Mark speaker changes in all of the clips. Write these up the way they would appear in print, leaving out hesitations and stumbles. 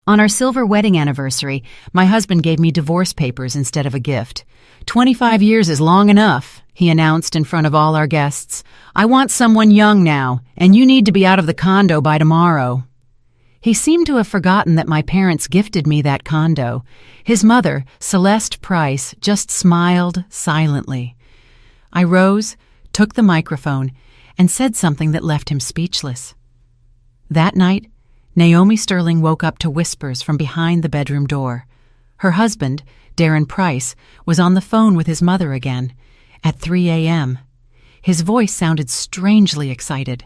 Speaker 1: On our silver wedding anniversary, my husband gave me divorce papers instead of a gift. 25 years is long enough, he announced in front of all our guests. I want someone young now, and you need to be out of the condo by tomorrow. He seemed to have forgotten that my parents gifted me that condo. His mother, Celeste Price, just smiled silently. I rose, took the microphone, and said something that left him speechless. That night, Naomi Sterling woke up to whispers from behind the bedroom door. Her husband, Darren Price, was on the phone with his mother again, at 3 a.m. His voice sounded strangely excited.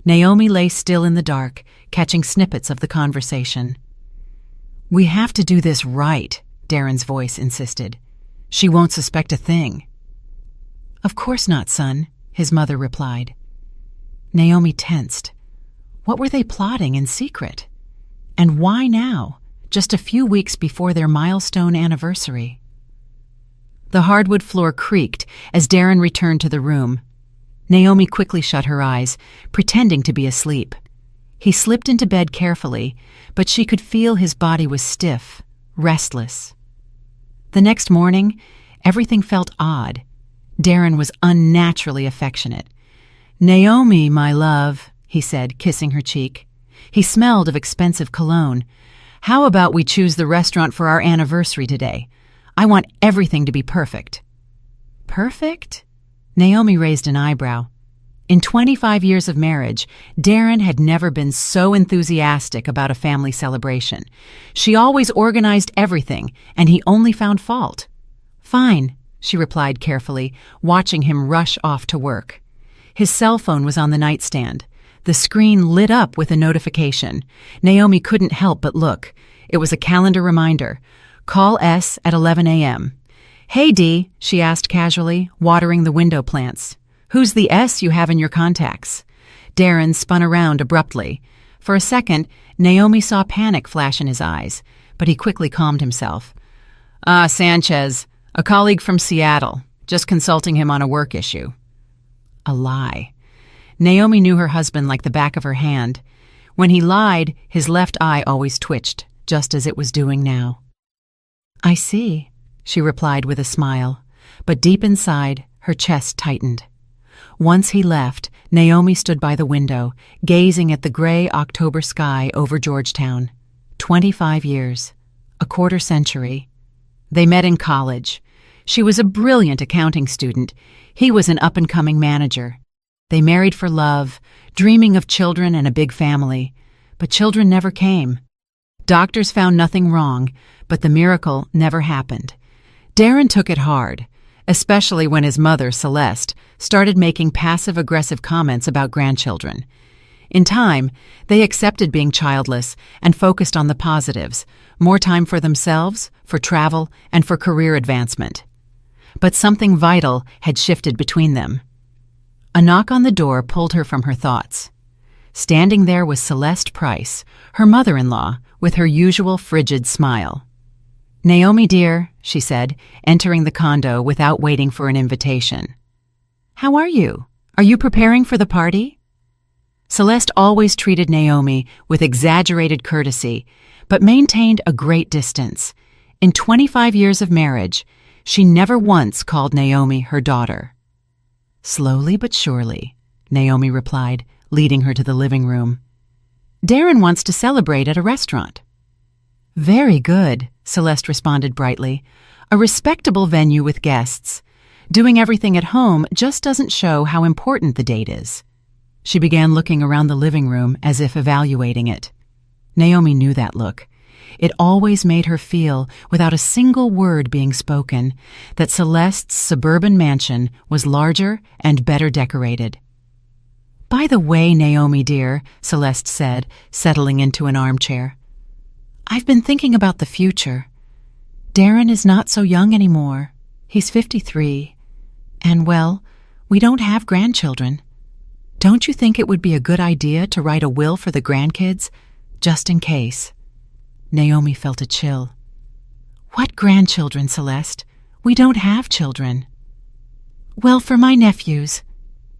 Speaker 1: Naomi lay still in the dark, catching snippets of the conversation. "We have to do this right," Darren's voice insisted. "She won't suspect a thing." "Of course not, son," his mother replied. Naomi tensed. What were they plotting in secret? And why now, just a few weeks before their milestone anniversary? The hardwood floor creaked as Darren returned to the room. Naomi quickly shut her eyes, pretending to be asleep. He slipped into bed carefully, but she could feel his body was stiff, restless. The next morning, everything felt odd. Darren was unnaturally affectionate. "Naomi, my love," he said, kissing her cheek. He smelled of expensive cologne. "How about we choose the restaurant for our anniversary today? I want everything to be perfect." "Perfect?" Naomi raised an eyebrow. In 25 years of marriage, Darren had never been so enthusiastic about a family celebration. She always organized everything, and he only found fault. "Fine," she replied carefully, watching him rush off to work. His cell phone was on the nightstand. The screen lit up with a notification. Naomi couldn't help but look. It was a calendar reminder. Call S at 11 a.m. "Hey, Dee," she asked casually, watering the window plants. "Who's the S you have in your contacts?" Darren spun around abruptly. For a second, Naomi saw panic flash in his eyes, but he quickly calmed himself. Sanchez, a colleague from Seattle, just consulting him on a work issue." A lie. Naomi knew her husband like the back of her hand. When he lied, his left eye always twitched, just as it was doing now. "I see," she replied with a smile, but deep inside, her chest tightened. Once he left, Naomi stood by the window, gazing at the gray October sky over Georgetown. 25 years. A quarter century. They met in college. She was a brilliant accounting student. He was an up-and-coming manager. They married for love, dreaming of children and a big family. But children never came. Doctors found nothing wrong, but the miracle never happened. Darren took it hard, especially when his mother, Celeste, started making passive-aggressive comments about grandchildren. In time, they accepted being childless and focused on the positives, more time for themselves, for travel, and for career advancement. But something vital had shifted between them. A knock on the door pulled her from her thoughts. Standing there was Celeste Price, her mother-in-law, with her usual frigid smile. "Naomi, dear," she said, entering the condo without waiting for an invitation. "How are you? Are you preparing for the party?" Celeste always treated Naomi with exaggerated courtesy, but maintained a great distance. In 25 years of marriage, she never once called Naomi her daughter. "Slowly but surely," Naomi replied, leading her to the living room. "Darren wants to celebrate at a restaurant." "Very good," Celeste responded brightly. "A respectable venue with guests. Doing everything at home just doesn't show how important the date is." She began looking around the living room as if evaluating it. Naomi knew that look. It always made her feel, without a single word being spoken, that Celeste's suburban mansion was larger and better decorated. "By the way, Naomi dear," Celeste said, settling into an armchair, "I've been thinking about the future. Darren is not so young anymore. He's 53. And, well, we don't have grandchildren. Don't you think it would be a good idea to write a will for the grandkids, just in case?" Naomi felt a chill. "What grandchildren, Celeste? We don't have children." "Well, for my nephews,"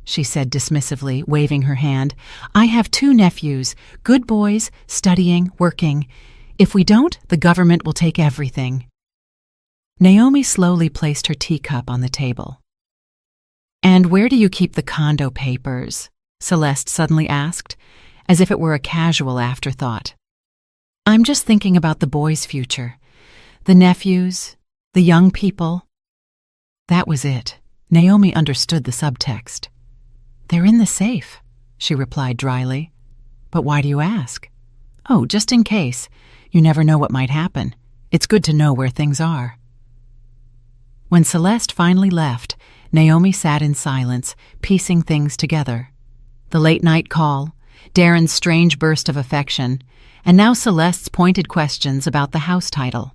Speaker 1: she said dismissively, waving her hand. "I have 2 nephews, good boys, studying, working. If we don't, the government will take everything. Naomi slowly placed her teacup on the table. "And where do you keep the condo papers?" Celeste suddenly asked, as if it were a casual afterthought. "I'm just thinking about the boys' future. The nephews, the young people." That was it. Naomi understood the subtext. "They're in the safe," she replied dryly. "But why do you ask?" "Oh, just in case. You never know what might happen. It's good to know where things are." When Celeste finally left, Naomi sat in silence, piecing things together. The late-night call, Darren's strange burst of affection, and now Celeste's pointed questions about the house title.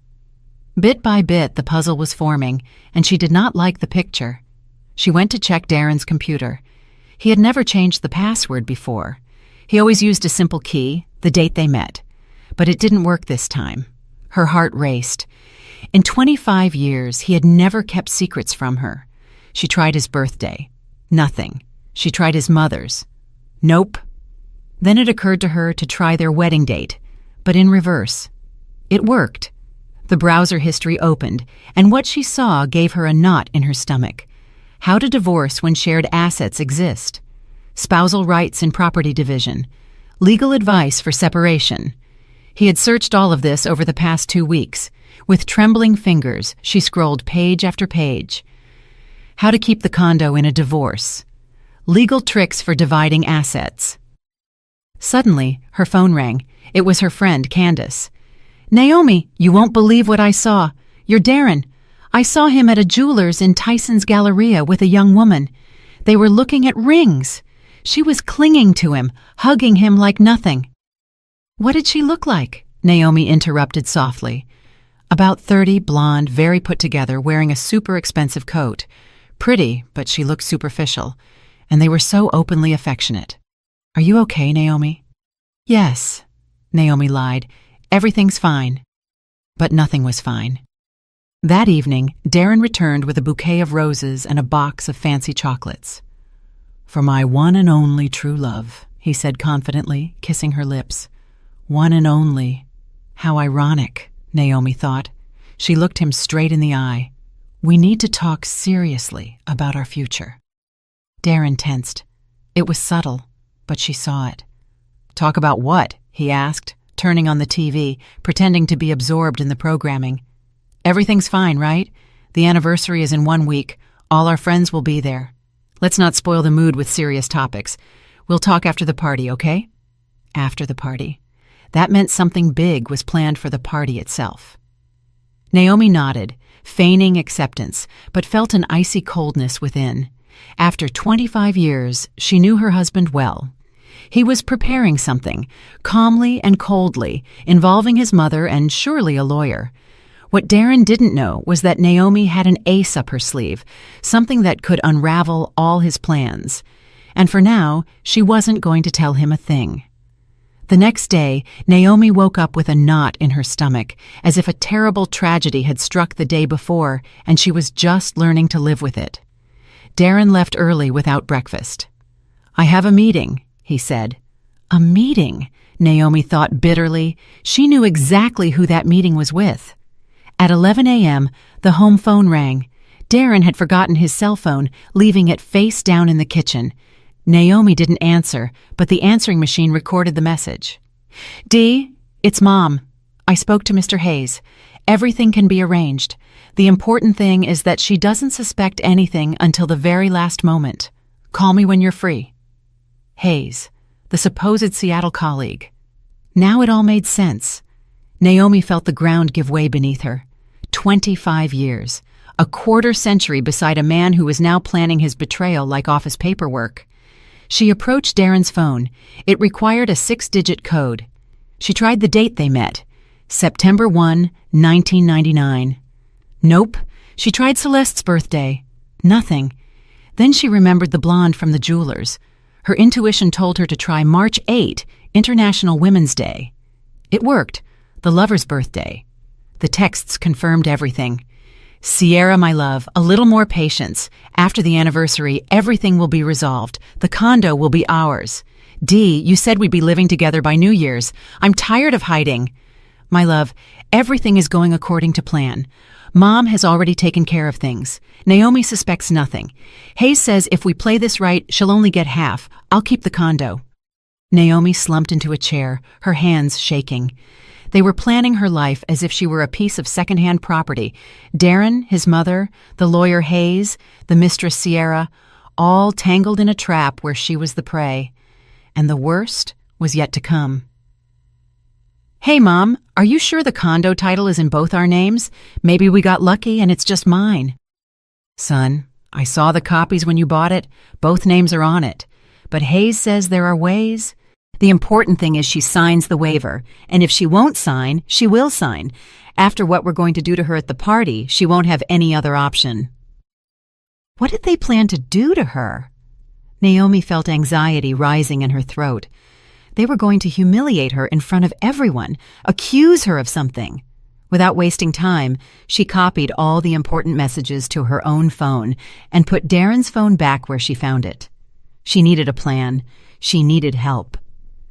Speaker 1: Bit by bit, the puzzle was forming, and she did not like the picture. She went to check Darren's computer. He had never changed the password before. He always used a simple key, the date they met. But it didn't work this time. Her heart raced. In 25 years, he had never kept secrets from her. She tried his birthday. Nothing. She tried his mother's. Nope. Then it occurred to her to try their wedding date, but in reverse. It worked. The browser history opened, and what she saw gave her a knot in her stomach. How to divorce when shared assets exist. Spousal rights in property division. Legal advice for separation. He had searched all of this over the past 2 weeks. With trembling fingers, she scrolled page after page. How to keep the condo in a divorce. Legal tricks for dividing assets. Suddenly, her phone rang. It was her friend, Candace. "Naomi, you won't believe what I saw. You're Darren. I saw him at a jeweler's in Tyson's Galleria with a young woman. They were looking at rings. She was clinging to him, hugging him like nothing." "What did she look like?" Naomi interrupted softly. About 30, blonde, very put together, wearing a super expensive coat. Pretty, but she looked superficial. And they were so openly affectionate. "Are you okay, Naomi?" "Yes," Naomi lied. "Everything's fine." But nothing was fine. That evening, Darren returned with a bouquet of roses and a box of fancy chocolates. "For my one and only true love," he said confidently, kissing her lips. One and only. How ironic, Naomi thought. She looked him straight in the eye. "We need to talk seriously about our future." Darren tensed. It was subtle, but she saw it. "Talk about what?" he asked, turning on the TV, pretending to be absorbed in the programming. "Everything's fine, right? The anniversary is in 1 week. All our friends will be there. Let's not spoil the mood with serious topics. We'll talk after the party, okay?" After the party. That meant something big was planned for the party itself. Naomi nodded, feigning acceptance, but felt an icy coldness within. After 25 years, she knew her husband well. He was preparing something, calmly and coldly, involving his mother and surely a lawyer. What Darren didn't know was that Naomi had an ace up her sleeve, something that could unravel all his plans. And for now, she wasn't going to tell him a thing. The next day, Naomi woke up with a knot in her stomach, as if a terrible tragedy had struck the day before and she was just learning to live with it. Darren left early without breakfast. "I have a meeting," he said. A meeting, Naomi thought bitterly. She knew exactly who that meeting was with. At 11 a.m., the home phone rang. Darren had forgotten his cell phone, leaving it face down in the kitchen. Naomi didn't answer, but the answering machine recorded the message. "Dee, it's Mom. I spoke to Mr. Hayes. Everything can be arranged. The important thing is that she doesn't suspect anything until the very last moment. Call me when you're free." Hayes, the supposed Seattle colleague. Now it all made sense. Naomi felt the ground give way beneath her. 25 years. A quarter-century beside a man who was now planning his betrayal like office paperwork. She approached Darren's phone. It required a 6-digit code. She tried the date they met. September 1, 1999. Nope. She tried Celeste's birthday. Nothing. Then she remembered the blonde from the jeweler's. Her intuition told her to try March 8, International Women's Day. It worked. The lover's birthday. The texts confirmed everything. "Sierra, my love, a little more patience. After the anniversary, everything will be resolved. The condo will be ours. Dee, you said we'd be living together by New Year's. I'm tired of hiding. My love, everything is going according to plan. Mom has already taken care of things. Naomi suspects nothing. Hayes says if we play this right, she'll only get half. I'll keep the condo. Naomi slumped into a chair, her hands shaking. They were planning her life as if she were a piece of second-hand property. Darren, his mother, the lawyer Hayes, the mistress Sierra, all tangled in a trap where she was the prey. And the worst was yet to come. Hey, Mom, are you sure the condo title is in both our names? Maybe we got lucky and it's just mine. Son, I saw the copies when you bought it. Both names are on it. But Hayes says there are ways. The important thing is she signs the waiver, and if she won't sign, she will sign. After what we're going to do to her at the party, she won't have any other option. What did they plan to do to her? Naomi felt anxiety rising in her throat. They were going to humiliate her in front of everyone, accuse her of something. Without wasting time, she copied all the important messages to her own phone and put Darren's phone back where she found it. She needed a plan. She needed help.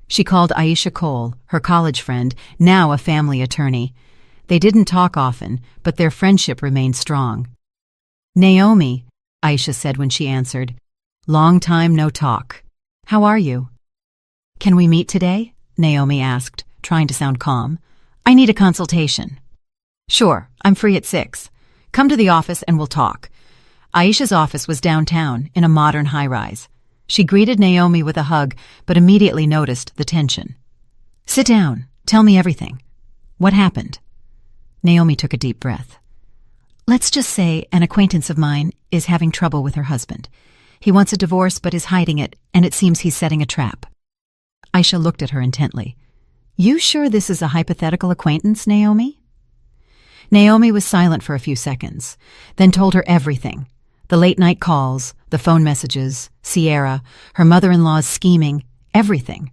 Speaker 1: She called Aisha Cole, her college friend, now a family attorney. They didn't talk often, but their friendship remained strong. Naomi, Aisha said when she answered. Long time no talk. How are you? Can we meet today? Naomi asked, trying to sound calm. I need a consultation. Sure, I'm free at 6. Come to the office and we'll talk. Aisha's office was downtown, in a modern high-rise. She greeted Naomi with a hug, but immediately noticed the tension. Sit down. Tell me everything. What happened? Naomi took a deep breath. Let's just say an acquaintance of mine is having trouble with her husband. He wants a divorce but is hiding it, and it seems he's setting a trap. Aisha looked at her intently. You sure this is a hypothetical acquaintance, Naomi? Naomi was silent for a few seconds, then told her everything. The late-night calls, the phone messages, Sierra, her mother-in-law's scheming, everything.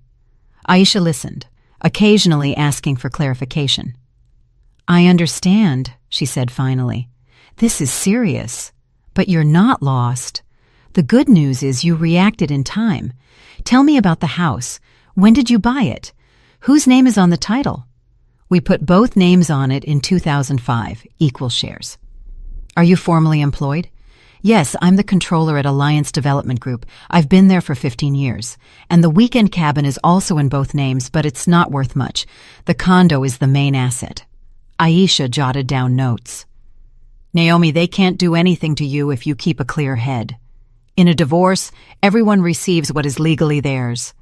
Speaker 1: Aisha listened, occasionally asking for clarification. I understand, she said finally. This is serious, but you're not lost. The good news is you reacted in time. Tell me about the house. When did you buy it? Whose name is on the title? We put both names on it in 2005, equal shares. Are you formally employed? Yes, I'm the controller at Alliance Development Group. I've been there for 15 years. And the weekend cabin is also in both names, but it's not worth much. The condo is the main asset. Aisha jotted down notes. Naomi, they can't do anything to you if you keep a clear head. In a divorce, everyone receives what is legally theirs.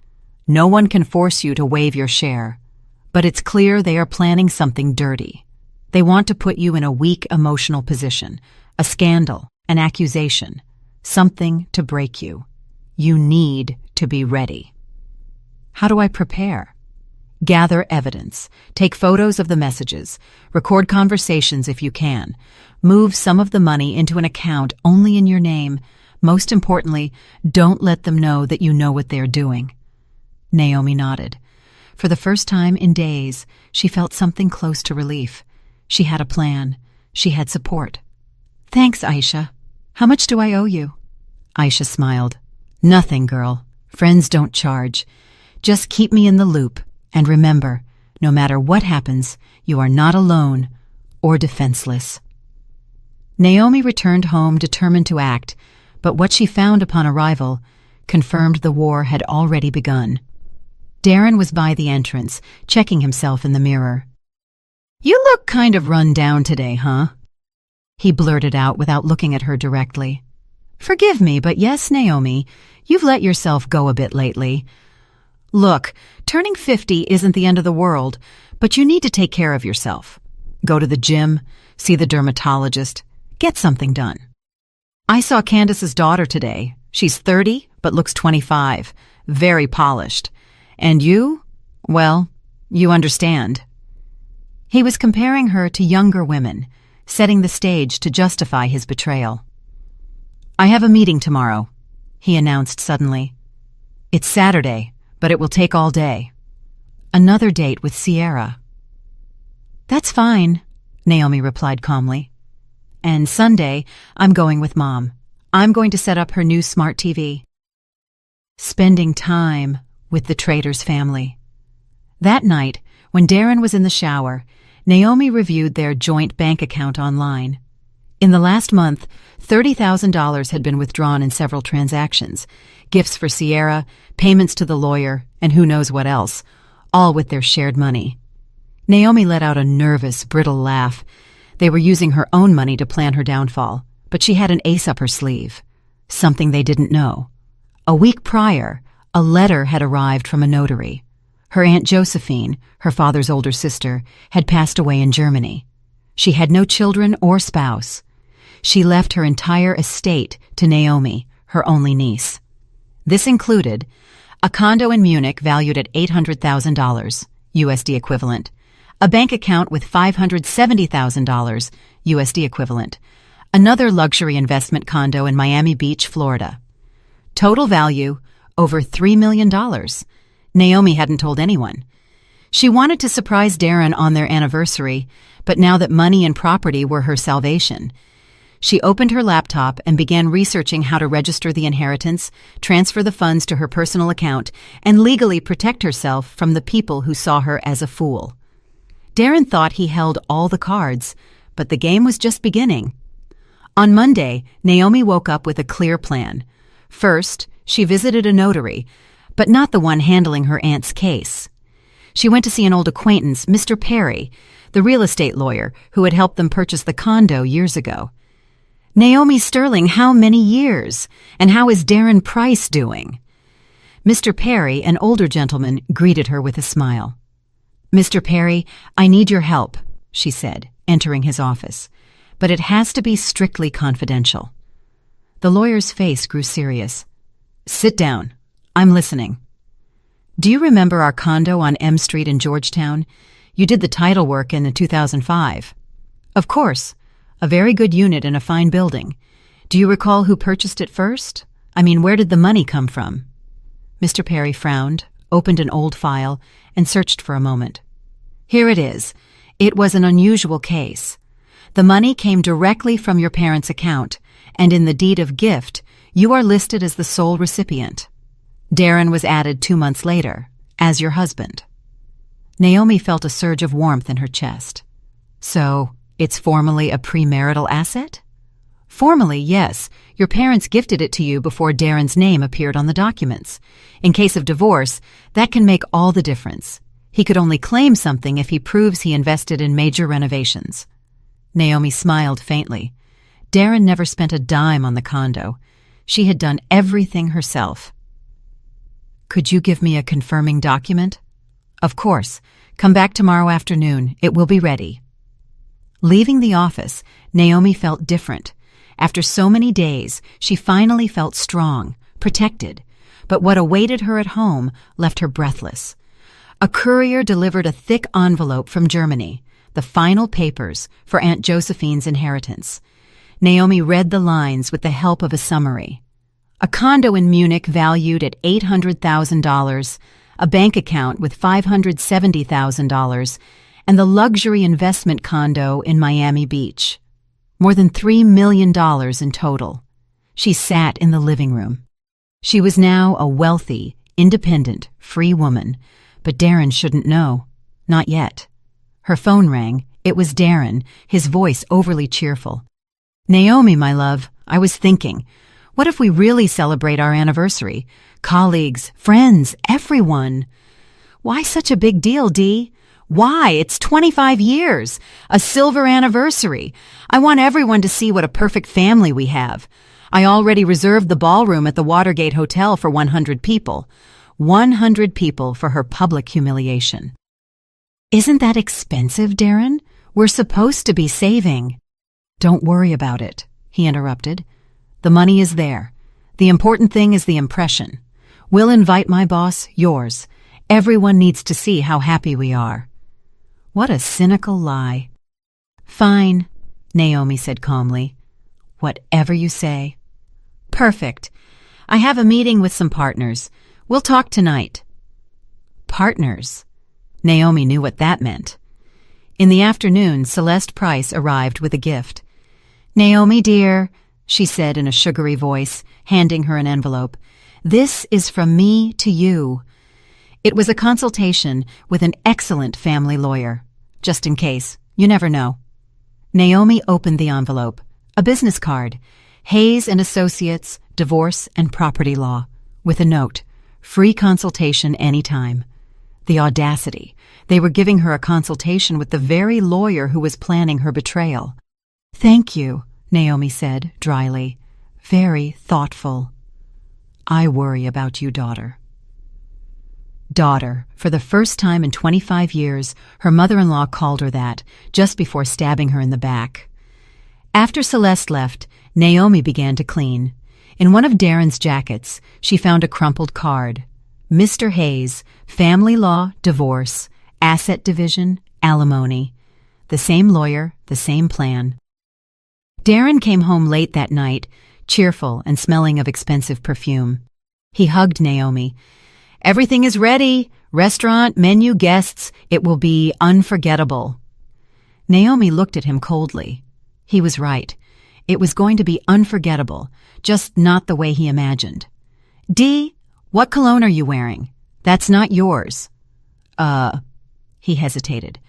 Speaker 1: No one can force you to waive your share. But it's clear they are planning something dirty. They want to put you in a weak emotional position, a scandal, an accusation, something to break you. You need to be ready. How do I prepare? Gather evidence. Take photos of the messages. Record conversations if you can. Move some of the money into an account only in your name. Most importantly, don't let them know that you know what they're doing. Naomi nodded. For the first time in days, she felt something close to relief. She had a plan. She had support. Thanks, Aisha. How much do I owe you? Aisha smiled. Nothing, girl. Friends don't charge. Just keep me in the loop. And remember, no matter what happens, you are not alone or defenseless. Naomi returned home determined to act, but what she found upon arrival confirmed the war had already begun. Darren was by the entrance, checking himself in the mirror. You look kind of run down today, huh? He blurted out without looking at her directly. Forgive me, but yes, Naomi, you've let yourself go a bit lately. Look, turning 50 isn't the end of the world, but you need to take care of yourself. Go to the gym, see the dermatologist, get something done. I saw Candace's daughter today. She's 30, but looks 25, very polished. And you? Well, you understand. He was comparing her to younger women, setting the stage to justify his betrayal. I have a meeting tomorrow, he announced suddenly. It's Saturday, but it will take all day. Another date with Sierra. That's fine, Naomi replied calmly. And Sunday, I'm going with Mom. I'm going to set up her new smart TV. Spending time with the trader's family. That night, When Darren was in the shower, Naomi reviewed their joint bank account online. In the last month, $30,000 had been withdrawn in several transactions, gifts for Sierra, payments to the lawyer, and who knows what else, all with their shared money. Naomi let out a nervous, brittle laugh. They were using her own money to plan her downfall, but she had an ace up her sleeve, something they didn't know. A week prior, a letter had arrived from a notary. Her Aunt Josephine, her father's older sister, had passed away in Germany. She had no children or spouse. She left her entire estate to Naomi, her only niece. This included a condo in Munich valued at $800,000, USD equivalent, a bank account with $570,000, USD equivalent, another luxury investment condo in Miami Beach, Florida. Total value, over $3 million. Naomi hadn't told anyone. She wanted to surprise Darren on their anniversary, but now that money and property were her salvation, she opened her laptop and began researching how to register the inheritance, transfer the funds to her personal account, and legally protect herself from the people who saw her as a fool. Darren thought he held all the cards, but the game was just beginning. On Monday, Naomi woke up with a clear plan. First, she visited a notary, but not the one handling her aunt's case. She went to see an old acquaintance, Mr. Perry, the real estate lawyer who had helped them purchase the condo years ago. Naomi Sterling, how many years? And how is Darren Price doing? Mr. Perry, an older gentleman, greeted her with a smile. Mr. Perry, I need your help, she said, entering his office, but it has to be strictly confidential. The lawyer's face grew serious. Sit down. I'm listening. Do you remember our condo on M Street in Georgetown? You did the title work in 2005. Of course. A very good unit in a fine building. Do you recall who purchased it first? I mean, where did the money come from? Mr. Perry frowned, opened an old file, and searched for a moment. Here it is. It was an unusual case. The money came directly from your parents' account, and in the deed of gift, you are listed as the sole recipient. Darren was added 2 months later, as your husband. Naomi felt a surge of warmth in her chest. So, it's formally a premarital asset? Formally, yes. Your parents gifted it to you before Darren's name appeared on the documents. In case of divorce, that can make all the difference. He could only claim something if he proves he invested in major renovations. Naomi smiled faintly. Darren never spent a dime on the condo. She had done everything herself. Could you give me a confirming document? Of course. Come back tomorrow afternoon. It will be ready. Leaving the office, Naomi felt different. After so many days, she finally felt strong, protected. But what awaited her at home left her breathless. A courier delivered a thick envelope from Germany, the final papers for Aunt Josephine's inheritance. Naomi read the lines with the help of a summary. A condo in Munich valued at $800,000, a bank account with $570,000, and the luxury investment condo in Miami Beach. More than $3 million in total. She sat in the living room. She was now a wealthy, independent, free woman, but Darren shouldn't know. Not yet. Her phone rang. It was Darren, his voice overly cheerful. Naomi, my love, I was thinking, what if we really celebrate our anniversary? Colleagues, friends, everyone. Why such a big deal, Dee? Why? It's 25 years. A silver anniversary. I want everyone to see what a perfect family we have. I already reserved the ballroom at the Watergate Hotel for 100 people. 100 people for her public humiliation. Isn't that expensive, Darren? We're supposed to be saving. Don't worry about it, he interrupted. The money is there. The important thing is the impression. We'll invite my boss, yours. Everyone needs to see how happy we are. What a cynical lie. Fine, Naomi said calmly. Whatever you say. Perfect. I have a meeting with some partners. We'll talk tonight. Partners. Naomi knew what that meant. In the afternoon, Celeste Price arrived with a gift. Naomi, dear, she said in a sugary voice, handing her an envelope. This is from me to you. It was a consultation with an excellent family lawyer. Just in case, you never know. Naomi opened the envelope. A business card. Hayes and Associates, Divorce and Property Law. With a note. Free consultation anytime. The audacity. They were giving her a consultation with the very lawyer who was planning her betrayal. "Thank you," Naomi said dryly. "Very thoughtful." "I worry about you, daughter." Daughter. For the first time in 25 years, her mother-in-law called her that, just before stabbing her in the back. After Celeste left, Naomi began to clean. In one of Darren's jackets, she found a crumpled card. Mr. Hayes, family law, divorce, asset division, alimony. The same lawyer, the same plan. Darren came home late that night, cheerful and smelling of expensive perfume. He hugged Naomi. "Everything is ready. Restaurant, menu, guests. It will be unforgettable." Naomi looked at him coldly. He was right. It was going to be unforgettable, just not the way he imagined. "Dee, what cologne are you wearing? That's not yours." He hesitated.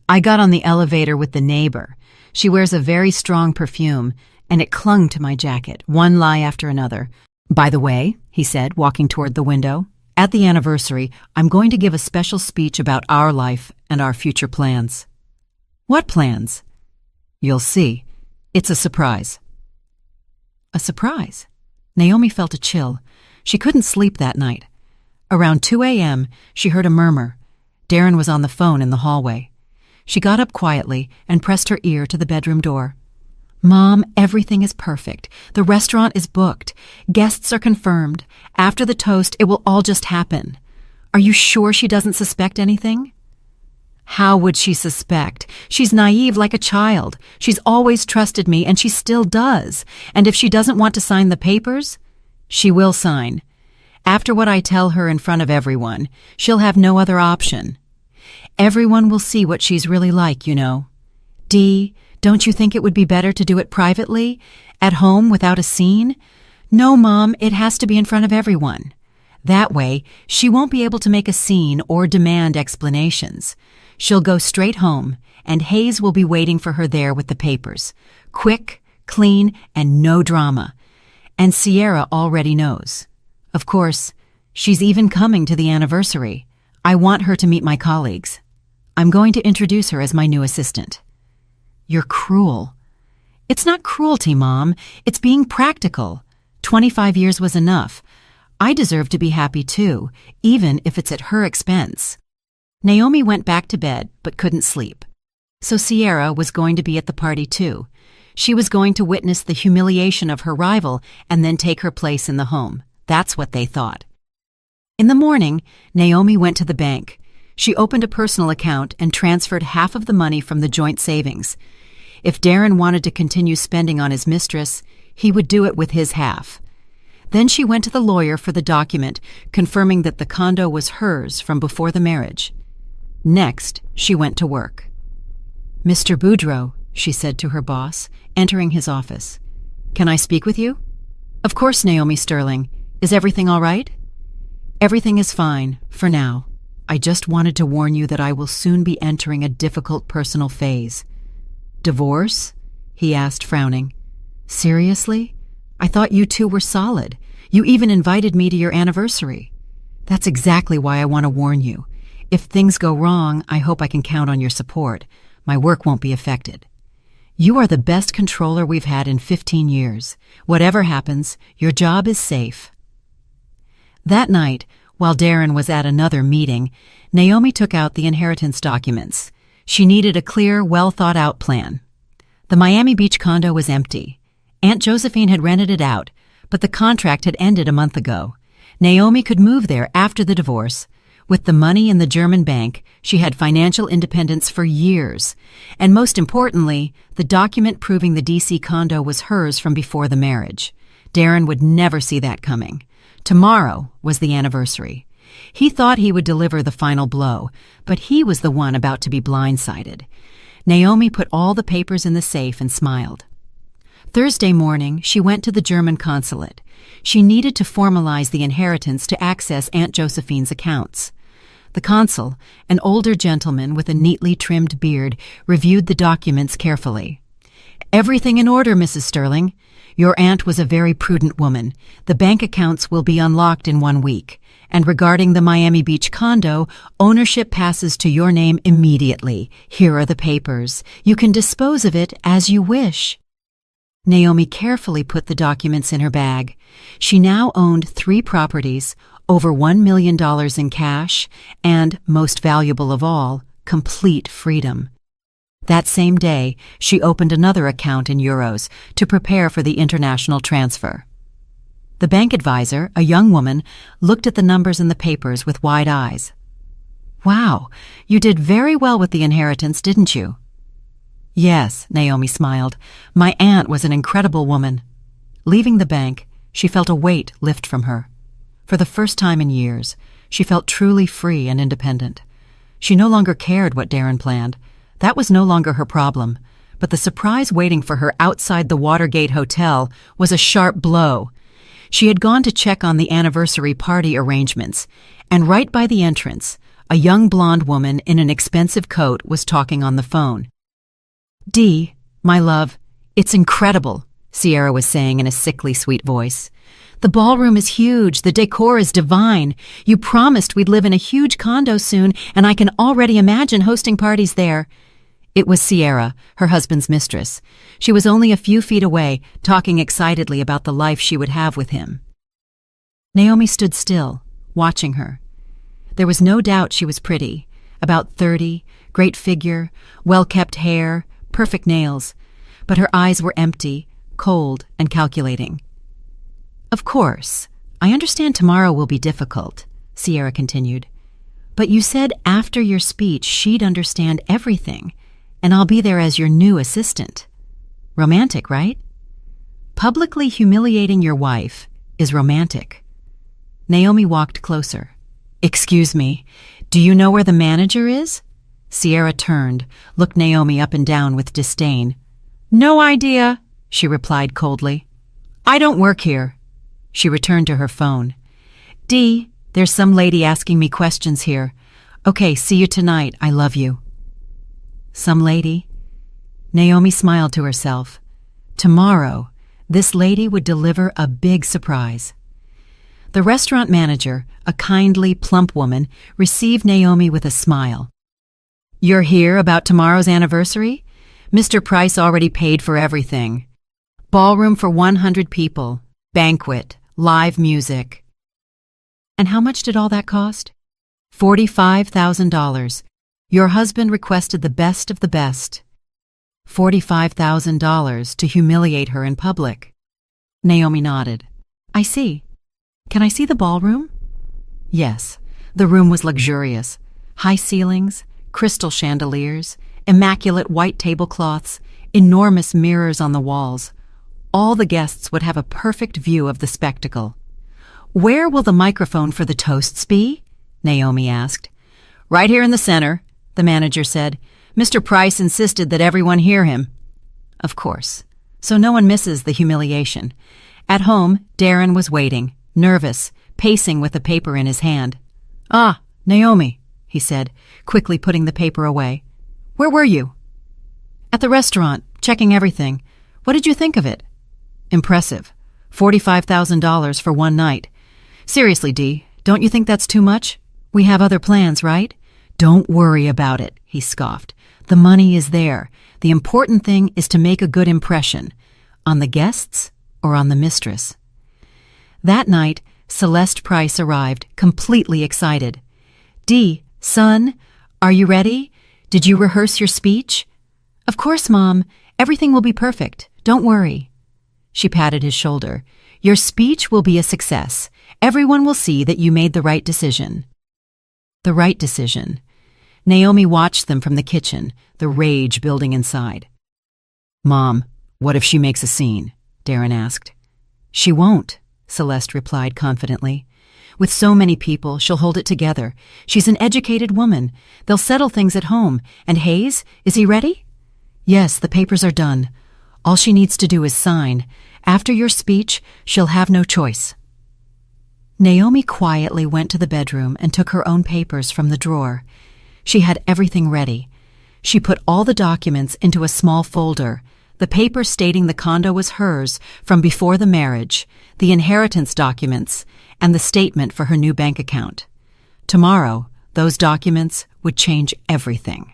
Speaker 1: "I got on the elevator with the neighbor. She wears a very strong perfume, and it clung to my jacket, one lie after another. By the way," he said, walking toward the window, "at the anniversary, I'm going to give a special speech about our life and our future plans." "What plans?" "You'll see. It's a surprise." A surprise? Naomi felt a chill. She couldn't sleep that night. Around 2 a.m., she heard a murmur. Darren was on the phone in the hallway. She got up quietly and pressed her ear to the bedroom door. "Mom, everything is perfect. The restaurant is booked. Guests are confirmed. After the toast, it will all just happen. Are you sure she doesn't suspect anything?" "How would she suspect? She's naive like a child. She's always trusted me, and she still does. And if she doesn't want to sign the papers, she will sign. After what I tell her in front of everyone, she'll have no other option. Everyone will see what she's really like, you know. Dee, don't you think it would be better to do it privately, at home without a scene?" "No, Mom, it has to be in front of everyone. That way, she won't be able to make a scene or demand explanations. She'll go straight home, and Hayes will be waiting for her there with the papers. Quick, clean, and no drama. And Sierra already knows. Of course, she's even coming to the anniversary. I want her to meet my colleagues. I'm going to introduce her as my new assistant." "You're cruel." "It's not cruelty, Mom. It's being practical. 25 years was enough. I deserve to be happy too, even if it's at her expense." Naomi went back to bed but couldn't sleep. So Sierra was going to be at the party too. She was going to witness the humiliation of her rival and then take her place in the home. That's what they thought. In the morning, Naomi went to the bank. She opened a personal account and transferred half of the money from the joint savings. If Darren wanted to continue spending on his mistress, he would do it with his half. Then she went to the lawyer for the document confirming that the condo was hers from before the marriage. Next, she went to work. "Mr. Boudreau," she said to her boss, entering his office. "Can I speak with you?" "Of course, Naomi Sterling. Is everything all right?" "Everything is fine, for now. I just wanted to warn you that I will soon be entering a difficult personal phase." "Divorce?" he asked, frowning. "Seriously? I thought you two were solid. You even invited me to your anniversary." "That's exactly why I want to warn you. If things go wrong, I hope I can count on your support. My work won't be affected. You are the best controller we've had in 15 years. Whatever happens, your job is safe." That night, while Darren was at another meeting, Naomi took out the inheritance documents. She needed a clear, well-thought-out plan. The Miami Beach condo was empty. Aunt Josephine had rented it out, but the contract had ended a month ago. Naomi could move there after the divorce. With the money in the German bank, she had financial independence for years. And most importantly, the document proving the D.C. condo was hers from before the marriage. Darren would never see that coming. Tomorrow was the anniversary. He thought he would deliver the final blow, but he was the one about to be blindsided. Naomi put all the papers in the safe and smiled. Thursday morning, she went to the German consulate. She needed to formalize the inheritance to access Aunt Josephine's accounts. The consul, an older gentleman with a neatly trimmed beard, reviewed the documents carefully. "Everything in order, Mrs. Sterling. Your aunt was a very prudent woman. The bank accounts will be unlocked in 1 week. And regarding the Miami Beach condo, ownership passes to your name immediately. Here are the papers. You can dispose of it as you wish." Naomi carefully put the documents in her bag. She now owned 3 properties, over $1 million in cash, and, most valuable of all, complete freedom. That same day, she opened another account in euros to prepare for the international transfer. The bank advisor, a young woman, looked at the numbers in the papers with wide eyes. "Wow, you did very well with the inheritance, didn't you?" "Yes," Naomi smiled. "My aunt was an incredible woman." Leaving the bank, she felt a weight lift from her. For the first time in years, she felt truly free and independent. She no longer cared what Darren planned. That was no longer her problem. But the surprise waiting for her outside the Watergate Hotel was a sharp blow. She had gone to check on the anniversary party arrangements, and right by the entrance, a young blonde woman in an expensive coat was talking on the phone. "Dee, my love, it's incredible," Sierra was saying in a sickly sweet voice. "The ballroom is huge, the decor is divine. You promised we'd live in a huge condo soon, and I can already imagine hosting parties there." It was Sierra, her husband's mistress. She was only a few feet away, talking excitedly about the life she would have with him. Naomi stood still, watching her. There was no doubt she was pretty. About 30, great figure, well-kept hair, perfect nails. But her eyes were empty, cold, and calculating. "Of course, I understand tomorrow will be difficult," Sierra continued. "But you said after your speech she'd understand everything. And I'll be there as your new assistant. Romantic, right?" "Publicly humiliating your wife is romantic." Naomi walked closer. "Excuse me, do you know where the manager is?" Sierra turned, looked Naomi up and down with disdain. "No idea," she replied coldly. "I don't work here." She returned to her phone. "Dee, there's some lady asking me questions here. Okay, see you tonight. I love you." Some lady? Naomi smiled to herself. Tomorrow, this lady would deliver a big surprise. The restaurant manager, a kindly, plump woman, received Naomi with a smile. "You're here about tomorrow's anniversary? Mr. Price already paid for everything. Ballroom for 100 people, banquet, live music." "And how much did all that cost?" $45,000. Your husband requested the best of the best. $45,000 to humiliate her in public. Naomi nodded. "I see. Can I see the ballroom?" Yes, the room was luxurious. High ceilings, crystal chandeliers, immaculate white tablecloths, enormous mirrors on the walls. All the guests would have a perfect view of the spectacle. "Where will the microphone for the toasts be?" Naomi asked. "Right here in the center," the manager said. "Mr. Price insisted that everyone hear him." Of course. So no one misses the humiliation. At home, Darren was waiting, nervous, pacing with the paper in his hand. "Ah, Naomi," he said, quickly putting the paper away. "Where were you?" "At the restaurant, checking everything. What did you think of it?" "Impressive. $45,000 for one night. Seriously, Dee, don't you think that's too much? We have other plans, right?" "Don't worry about it," he scoffed. "The money is there. The important thing is to make a good impression. On the guests or on the mistress?" That night, Celeste Price arrived, completely excited. "Dee, son, are you ready? Did you rehearse your speech?" "Of course, Mom. Everything will be perfect. Don't worry." She patted his shoulder. "Your speech will be a success. Everyone will see that you made the right decision." The right decision. Naomi watched them from the kitchen, the rage building inside. "Mom, what if she makes a scene?" Darren asked. "She won't," Celeste replied confidently. "With so many people, she'll hold it together. She's an educated woman. They'll settle things at home. And Hayes, is he ready?" "Yes, the papers are done. All she needs to do is sign. After your speech, she'll have no choice." Naomi quietly went to the bedroom and took her own papers from the drawer. She had everything ready. She put all the documents into a small folder, the paper stating the condo was hers from before the marriage, the inheritance documents, and the statement for her new bank account. Tomorrow, those documents would change everything.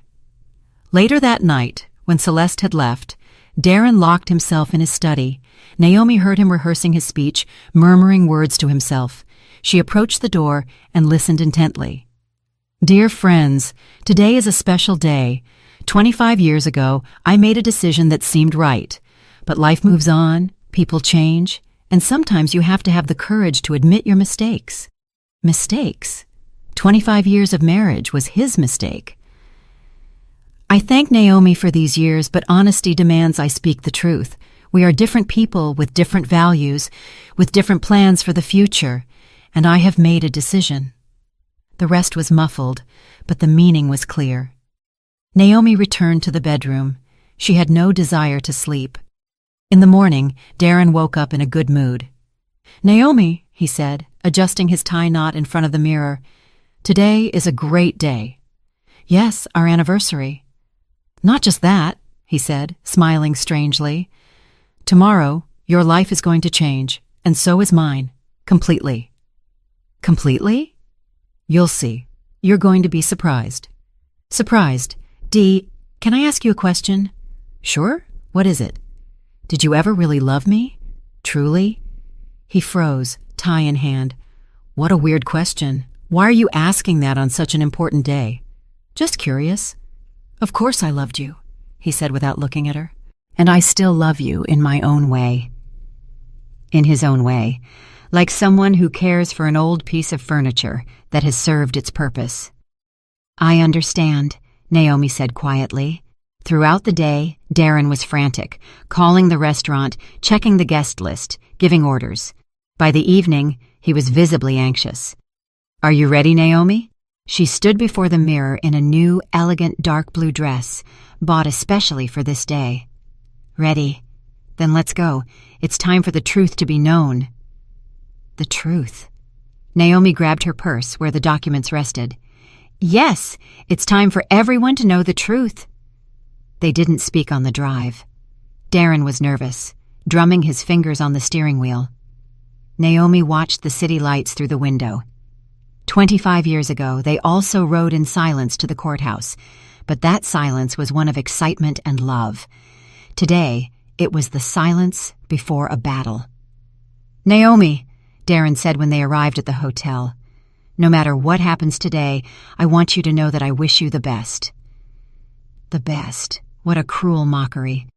Speaker 1: Later that night, when Celeste had left, Darren locked himself in his study. Naomi heard him rehearsing his speech, murmuring words to himself. She approached the door and listened intently. Dear friends, today is a special day. 25 years ago, I made a decision that seemed right. But life moves on, people change, and sometimes you have to have the courage to admit your mistakes. Mistakes? 25 years of marriage was his mistake. I thank Naomi for these years, but honesty demands I speak the truth. We are different people with different values, with different plans for the future, and I have made a decision. The rest was muffled, but the meaning was clear. Naomi returned to the bedroom. She had no desire to sleep. In the morning, Darren woke up in a good mood. Naomi, he said, adjusting his tie knot in front of the mirror, today is a great day. Yes, our anniversary. Not just that, he said, smiling strangely. Tomorrow, your life is going to change, and so is mine, completely. Completely? You'll see. You're going to be surprised. Surprised. Dee, can I ask you a question? Sure. What is it? Did you ever really love me? Truly? He froze, tie in hand. What a weird question. Why are you asking that on such an important day? Just curious. Of course I loved you, he said without looking at her. And I still love you in my own way. In his own way, like someone who cares for an old piece of furniture that has served its purpose. I understand, Naomi said quietly. Throughout the day, Darren was frantic, calling the restaurant, checking the guest list, giving orders. By the evening, he was visibly anxious. Are you ready, Naomi? She stood before the mirror in a new, elegant dark blue dress, bought especially for this day. Ready. Then let's go. It's time for the truth to be known. The truth. Naomi grabbed her purse where the documents rested. Yes, it's time for everyone to know the truth. They didn't speak on the drive. Darren was nervous, drumming his fingers on the steering wheel. Naomi watched the city lights through the window. 25 years ago, they also rode in silence to the courthouse, but that silence was one of excitement and love. Today, it was the silence before a battle. Naomi, Darren said when they arrived at the hotel, no matter what happens today, I want you to know that I wish you the best. The best. What a cruel mockery.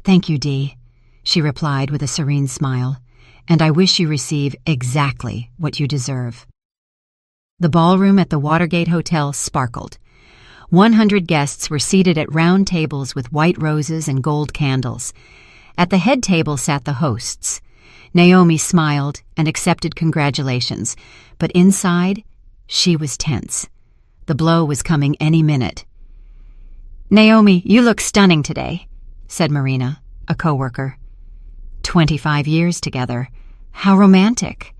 Speaker 1: Thank you, Dee, she replied with a serene smile, and I wish you receive exactly what you deserve. The ballroom at the Watergate Hotel sparkled. 100 guests were seated at round tables with white roses and gold candles. At the head table sat the hosts. Naomi smiled and accepted congratulations, but inside, she was tense. The blow was coming any minute. Naomi, you look stunning today, said Marina, a coworker. 25 years together. How romantic.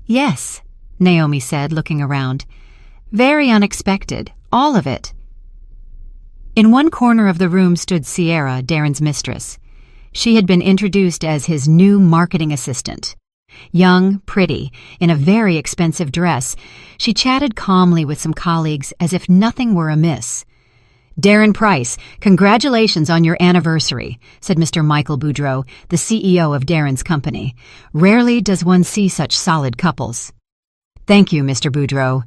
Speaker 1: Yes, Naomi said, looking around. Very unexpected, all of it. In one corner of the room stood Sierra, Darren's mistress. She had been introduced as his new marketing assistant. Young, pretty, in a very expensive dress, she chatted calmly with some colleagues as if nothing were amiss. Darren Price, congratulations on your anniversary, said Mr. Michael Boudreau, the CEO of Darren's company. Rarely does one see such solid couples. Thank you, Mr. Boudreau,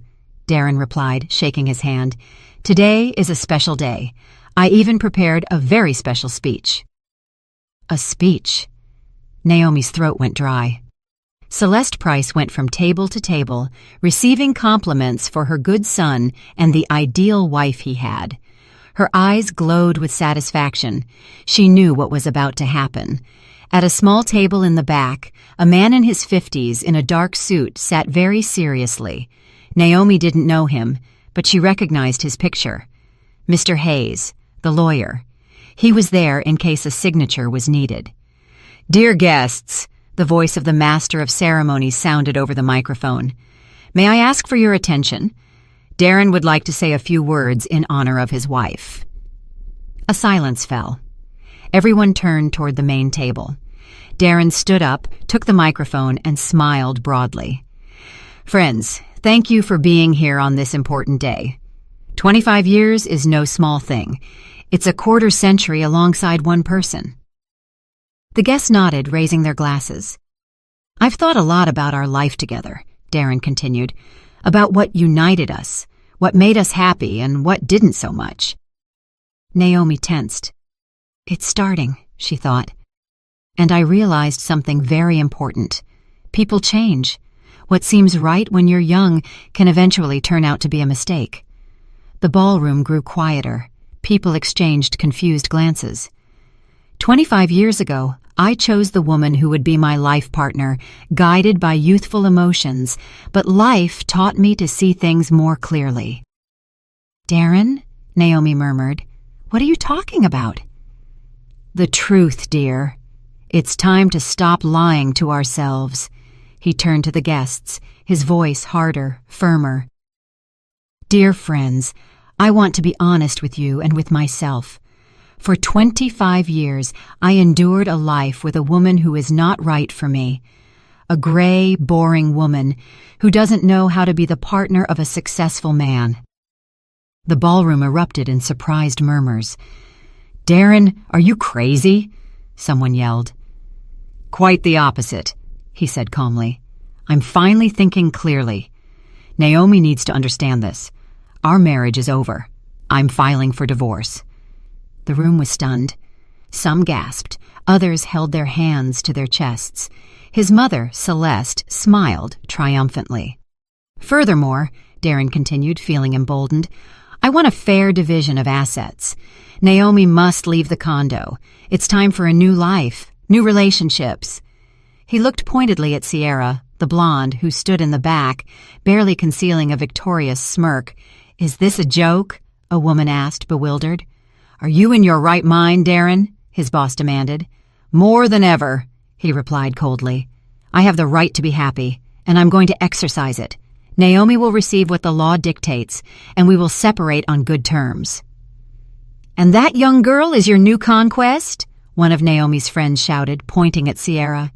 Speaker 1: Darren replied, shaking his hand. Today is a special day. I even prepared a very special speech. A speech. Naomi's throat went dry. Celeste Price went from table to table, receiving compliments for her good son and the ideal wife he had. Her eyes glowed with satisfaction. She knew what was about to happen. At a small table in the back, a man in his 50s in a dark suit sat very seriously. Naomi didn't know him, but she recognized his picture. Mr. Hayes, the lawyer. He was there in case a signature was needed. Dear guests, the The voice of the master of ceremonies sounded over the microphone. "May I ask for your attention? Darren would like to say a few words in honor of his wife." A silence fell. Everyone turned toward the main table. Darren stood up, took the microphone, and smiled broadly. "Friends, thank you for being here on this important day. 25 years is no small thing. It's a quarter century alongside one person." The guests nodded, raising their glasses. "I've thought a lot about our life together," Darren continued, "about what united us, what made us happy, and what didn't so much." Naomi tensed. "It's starting," she thought. "And I realized something very important. People change. What seems right when you're young can eventually turn out to be a mistake." The ballroom grew quieter. People exchanged confused glances. 25 years ago, I chose the woman who would be my life partner, guided by youthful emotions, but life taught me to see things more clearly. "Darren," Naomi murmured, "what are you talking about?" "The truth, dear. It's time to stop lying to ourselves." He turned to the guests, his voice harder, firmer. "Dear friends, I want to be honest with you and with myself. For 25 years, I endured a life with a woman who is not right for me. A gray, boring woman who doesn't know how to be the partner of a successful man." The ballroom erupted in surprised murmurs. "Darren, are you crazy?" someone yelled. "Quite the opposite," he said calmly. "I'm finally thinking clearly. Naomi needs to understand this. Our marriage is over. I'm filing for divorce." The room was stunned. Some gasped. Others held their hands to their chests. His mother, Celeste, smiled triumphantly. "Furthermore," Darren continued, feeling emboldened, "I want a fair division of assets. Naomi must leave the condo. It's time for a new life, new relationships." He looked pointedly at Sierra, the blonde, who stood in the back, barely concealing a victorious smirk. "Is this a joke?" a woman asked, bewildered. "Are you in your right mind, Darren?" his boss demanded. "More than ever," he replied coldly. "I have the right to be happy, and I'm going to exercise it. Naomi will receive what the law dictates, and we will separate on good terms." "And that young girl is your new conquest?" one of Naomi's friends shouted, pointing at Sierra.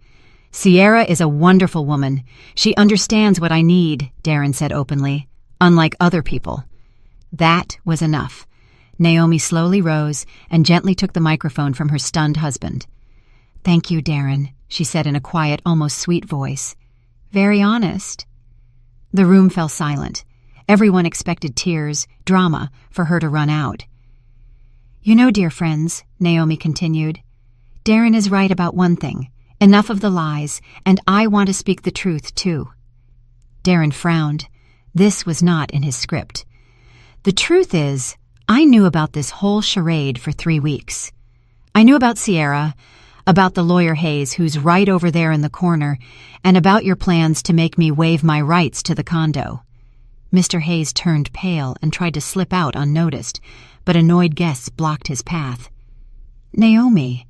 Speaker 1: "Sierra is a wonderful woman. She understands what I need," Darren said openly, "unlike other people." That was enough. Naomi slowly rose and gently took the microphone from her stunned husband. "Thank you, Darren," she said in a quiet, almost sweet voice. "Very honest." The room fell silent. Everyone expected tears, drama, for her to run out. "You know, dear friends," Naomi continued, "Darren is right about one thing. Enough of the lies, and I want to speak the truth, too." Darren frowned. This was not in his script. "The truth is, I knew about this whole charade for 3 weeks. I knew about Sierra, about the lawyer Hayes who's right over there in the corner, and about your plans to make me waive my rights to the condo." Mr. Hayes turned pale and tried to slip out unnoticed, but annoyed guests blocked his path. "Naomi,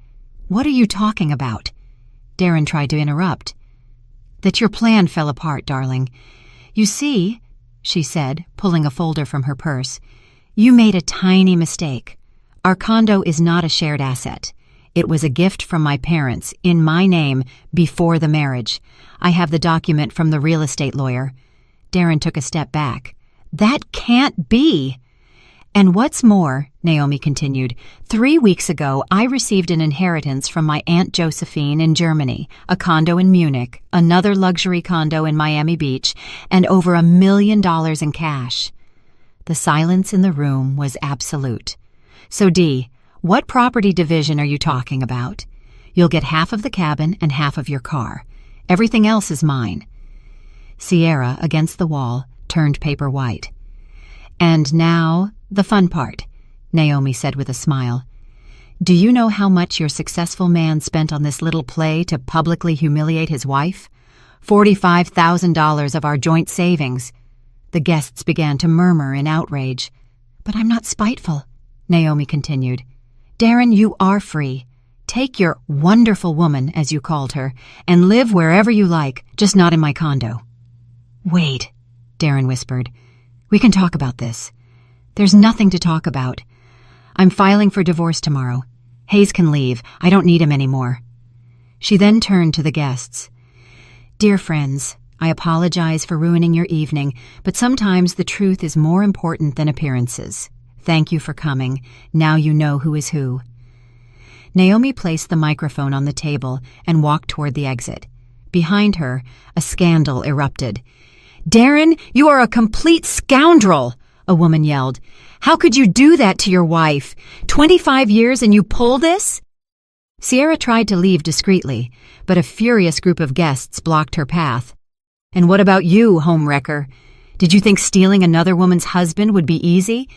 Speaker 1: what are you talking about?" Darren tried to interrupt. "That your plan fell apart, darling. You see," she said, pulling a folder from her purse, "you made a tiny mistake. Our condo is not a shared asset. It was a gift from my parents, in my name, before the marriage. I have the document from the real estate lawyer." Darren took a step back. "That can't be!" "And what's more," Naomi continued, 3 weeks ago I received an inheritance from my Aunt Josephine in Germany, a condo in Munich, another luxury condo in Miami Beach, and over $1 million in cash." The silence in the room was absolute. "So, Dee, what property division are you talking about?" "You'll get half of the cabin and half of your car. Everything else is mine." Sierra, against the wall, turned paper white. "And now, the fun part," Naomi said with a smile. "Do you know how much your successful man spent on this little play to publicly humiliate his wife? $45,000 of our joint savings." The guests began to murmur in outrage. "But I'm not spiteful," Naomi continued. "Darren, you are free. Take your wonderful woman, as you called her, and live wherever you like, just not in my condo. Wait, Darren whispered. We can talk about this. There's nothing to talk about. I'm filing for divorce tomorrow. Hayes can leave. I don't need him anymore. She then turned to the guests. Dear friends, I apologize for ruining your evening, but sometimes the truth is more important than appearances. Thank you for coming. Now you know who is who. Naomi placed the microphone on the table and walked toward the exit. Behind her, a scandal erupted. Darren, you are a complete scoundrel, a woman yelled. How could you do that to your wife? 25 years and you pull this? Sierra tried to leave discreetly, but a furious group of guests blocked her path. And what about you, homewrecker? Did you think stealing another woman's husband would be easy?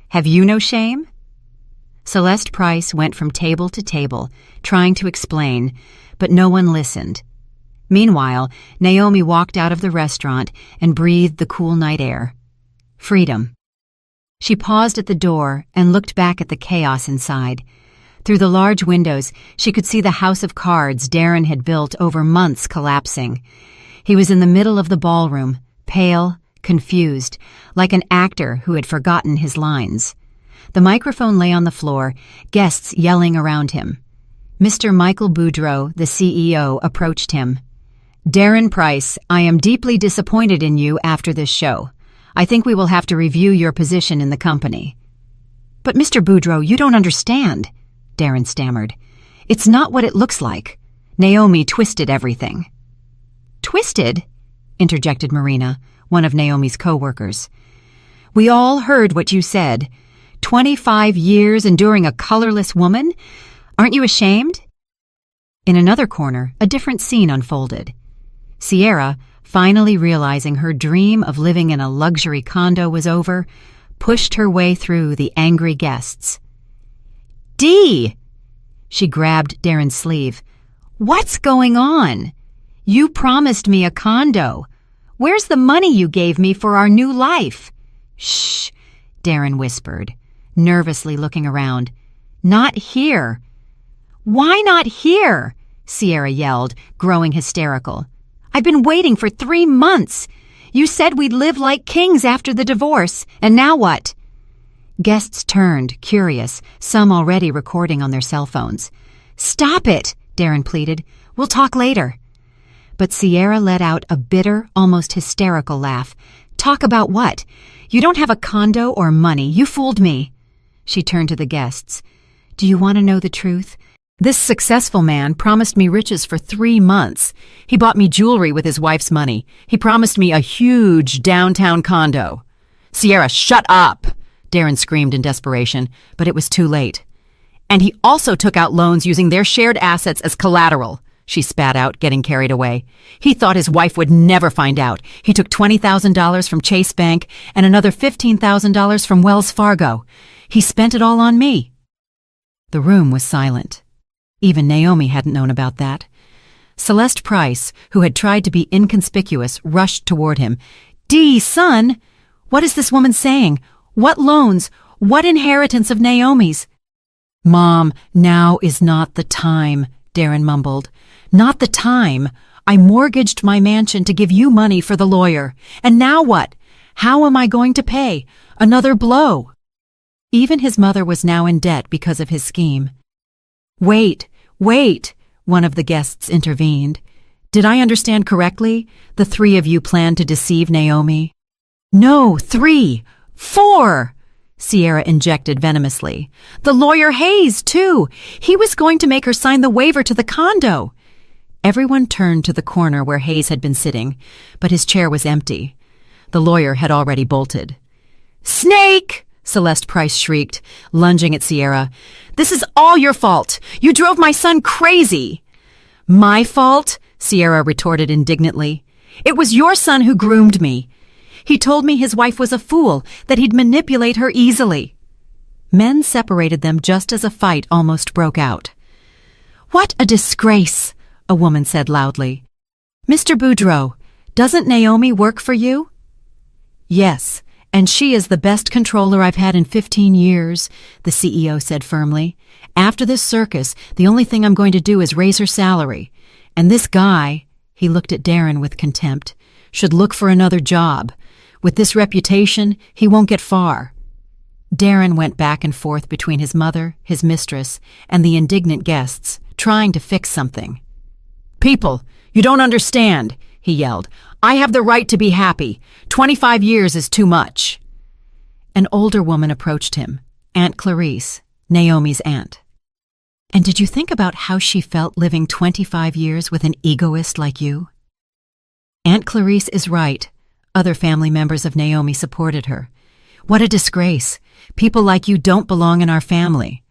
Speaker 1: Have you no shame? Celeste Price went from table to table, trying to explain, but no one listened. Meanwhile, Naomi walked out of the restaurant and breathed the cool night air. Freedom. She paused at the door and looked back at the chaos inside. Through the large windows, she could see the house of cards Darren had built over months collapsing. He was in the middle of the ballroom, pale, confused, like an actor who had forgotten his lines. The microphone lay on the floor, guests yelling around him. Mr. Michael Boudreau, the CEO, approached him. Darren Price, I am deeply disappointed in you after this show. I think we will have to review your position in the company. But Mr. Boudreau, you don't understand, Darren stammered. It's not what it looks like. Naomi twisted everything. Twisted? Interjected Marina, one of Naomi's co-workers. We all heard what you said. 25 years enduring a colorless woman? Aren't you ashamed? In another corner, a different scene unfolded. Sierra, finally realizing her dream of living in a luxury condo was over, pushed her way through the angry guests. Dee! She grabbed Darren's sleeve. What's going on? You promised me a condo. Where's the money you gave me for our new life? Shh, Darren whispered, nervously looking around. Not here. Why not here? Sierra yelled, growing hysterical. I've been waiting for 3 months. You said we'd live like kings after the divorce, and now what? Guests turned, curious, some already recording on their cell phones. Stop it, Darren pleaded. We'll talk later. But Sierra let out a bitter, almost hysterical laugh. Talk about what? You don't have a condo or money. You fooled me. She turned to the guests. Do you want to know the truth? This successful man promised me riches for 3 months. He bought me jewelry with his wife's money. He promised me a huge downtown condo. Sierra, shut up! Darren screamed in desperation, but it was too late. And he also took out loans using their shared assets as collateral, she spat out, getting carried away. He thought his wife would never find out. He took $20,000 from Chase Bank and another $15,000 from Wells Fargo. He spent it all on me. The room was silent. Even Naomi hadn't known about that. Celeste Price, who had tried to be inconspicuous, rushed toward him. Dee, son! What is this woman saying? What loans? What inheritance of Naomi's? Mom, now is not the time, Darren mumbled. Not the time. I mortgaged my mansion to give you money for the lawyer. And now what? How am I going to pay? Another blow. Even his mother was now in debt because of his scheme. Wait, one of the guests intervened. Did I understand correctly? The 3 of you planned to deceive Naomi? No, 3, 4, Sierra injected venomously. The lawyer Hayes, too. He was going to make her sign the waiver to the condo. Everyone turned to the corner where Hayes had been sitting, but his chair was empty. The lawyer had already bolted. Snake! Celeste Price shrieked, lunging at Sierra. This is all your fault. You drove my son crazy. My fault? Sierra retorted indignantly. It was your son who groomed me. He told me his wife was a fool, that he'd manipulate her easily. Men separated them just as a fight almost broke out. What a disgrace, a woman said loudly. Mr. Boudreau, doesn't Naomi work for you? Yes, And she is the best controller I've had in 15 years, the CEO said firmly. After this circus, the only thing I'm going to do is raise her salary. And this guy, he looked at Darren with contempt, should look for another job. With this reputation, he won't get far. Darren went back and forth between his mother, his mistress, and the indignant guests, trying to fix something. "People, you don't understand," he yelled. "I have the right to be happy. 25 years is too much." An older woman approached him, Aunt Clarice, Naomi's aunt. "And did you think about how she felt living 25 years with an egoist like you?" Aunt Clarice is right. Other family members of Naomi supported her. "What a disgrace. People like you don't belong in our family."